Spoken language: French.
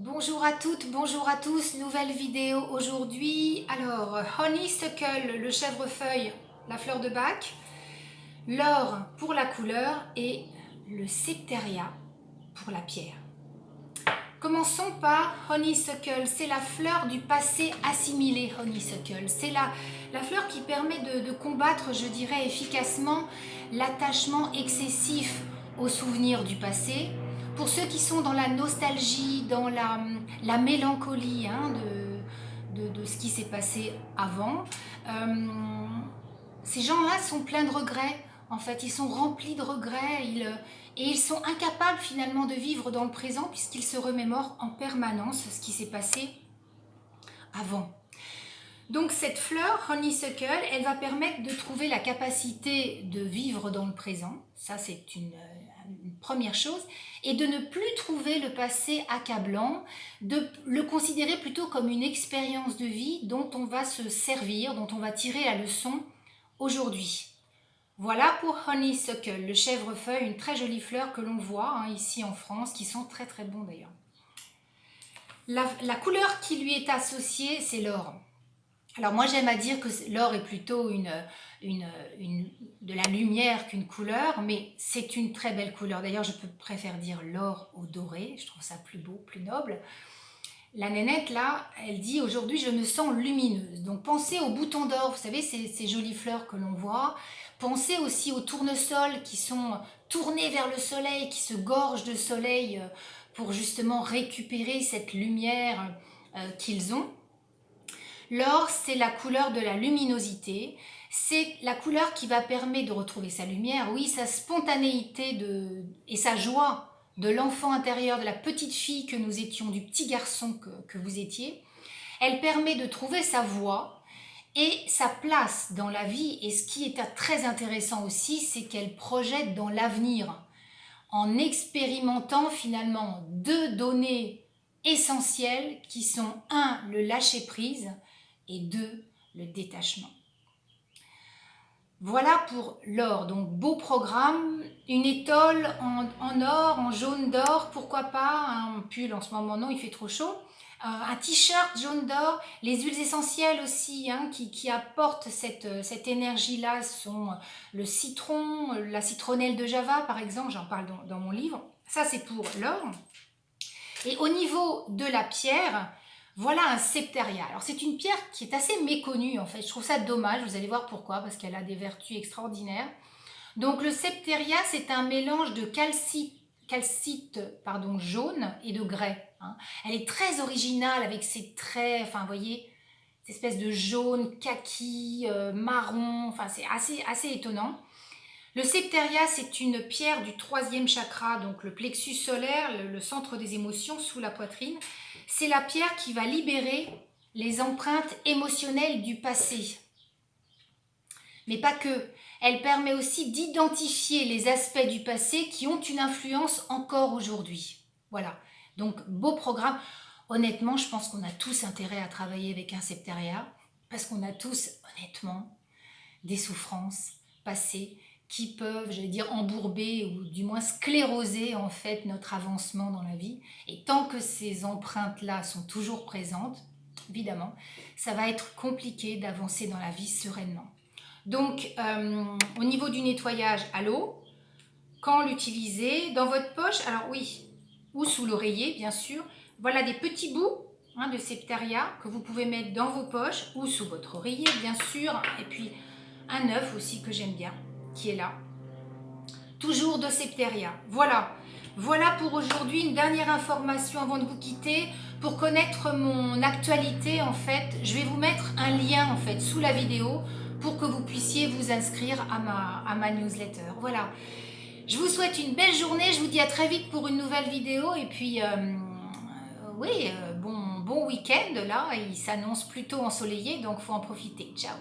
Bonjour à toutes, bonjour à tous, nouvelle vidéo aujourd'hui. Alors, Honeysuckle, le chèvrefeuille, la fleur de Bach, l'or pour la couleur et le septeria pour la pierre. Commençons par Honeysuckle, c'est la fleur du passé assimilé, Honeysuckle. C'est la fleur qui permet de combattre, je dirais, efficacement l'attachement excessif aux souvenirs du passé. Pour ceux qui sont dans la nostalgie, dans la mélancolie de ce qui s'est passé avant, ces gens-là sont pleins de regrets. En fait, ils sont remplis de regrets et ils sont incapables finalement de vivre dans le présent puisqu'ils se remémorent en permanence ce qui s'est passé avant. Donc cette fleur, Honeysuckle, elle va permettre de trouver la capacité de vivre dans le présent, ça c'est une première chose, et de ne plus trouver le passé accablant, de le considérer plutôt comme une expérience de vie dont on va se servir, dont on va tirer la leçon aujourd'hui. Voilà pour Honeysuckle, le chèvrefeuille, une très jolie fleur que l'on voit ici en France, qui sont très très bons d'ailleurs. La couleur qui lui est associée, c'est l'or. Alors moi j'aime à dire que l'or est plutôt de la lumière qu'une couleur, mais c'est une très belle couleur. D'ailleurs je préfère dire l'or au doré, je trouve ça plus beau, plus noble. La nénette là, elle dit aujourd'hui je me sens lumineuse. Donc pensez aux boutons d'or, vous savez ces jolies fleurs que l'on voit. Pensez aussi aux tournesols qui sont tournés vers le soleil, qui se gorgent de soleil pour justement récupérer cette lumière qu'ils ont. L'or, c'est la couleur de la luminosité, c'est la couleur qui va permettre de retrouver sa lumière, oui, sa spontanéité et sa joie de l'enfant intérieur, de la petite fille que nous étions, du petit garçon que vous étiez. Elle permet de trouver sa voie et sa place dans la vie. Et ce qui est très intéressant aussi, c'est qu'elle projette dans l'avenir, en expérimentant finalement deux données essentielles qui sont un, le lâcher-prise, et deux, le détachement. Voilà pour l'or, donc beau programme, une étole en or, en jaune d'or, pourquoi pas, un pull en ce moment non, il fait trop chaud, un t-shirt jaune d'or, les huiles essentielles aussi qui apportent cette énergie-là sont le citron, la citronnelle de Java par exemple, j'en parle dans mon livre, ça c'est pour l'or. Et au niveau de la pierre, voilà un septeria. Alors c'est une pierre qui est assez méconnue en fait, je trouve ça dommage, vous allez voir pourquoi, parce qu'elle a des vertus extraordinaires. Donc le septeria, c'est un mélange de calcite jaune et de grès. Elle est très originale avec ses traits, enfin vous voyez, cette espèce de jaune, kaki, marron, enfin c'est assez étonnant. Le septeria, c'est une pierre du troisième chakra, donc le plexus solaire, le centre des émotions sous la poitrine. C'est la pierre qui va libérer les empreintes émotionnelles du passé. Mais pas que. Elle permet aussi d'identifier les aspects du passé qui ont une influence encore aujourd'hui. Voilà. Donc, beau programme. Honnêtement, je pense qu'on a tous intérêt à travailler avec un septeria parce qu'on a tous, honnêtement, des souffrances passées qui peuvent, j'allais dire, embourber ou du moins scléroser en fait notre avancement dans la vie. Et tant que ces empreintes-là sont toujours présentes, évidemment, ça va être compliqué d'avancer dans la vie sereinement. Donc, au niveau du nettoyage à l'eau, quand l'utiliser, dans votre poche, alors oui, ou sous l'oreiller bien sûr, voilà des petits bouts de septeria que vous pouvez mettre dans vos poches ou sous votre oreiller bien sûr, et puis un œuf aussi que j'aime bien, qui est là. Toujours de septeria. Voilà. Voilà pour aujourd'hui, une dernière information avant de vous quitter. Pour connaître mon actualité, en fait, je vais vous mettre un lien en fait sous la vidéo pour que vous puissiez vous inscrire à ma newsletter. Voilà. Je vous souhaite une belle journée. Je vous dis à très vite pour une nouvelle vidéo. Et puis, bon week-end là. Il s'annonce plutôt ensoleillé, donc faut en profiter. Ciao.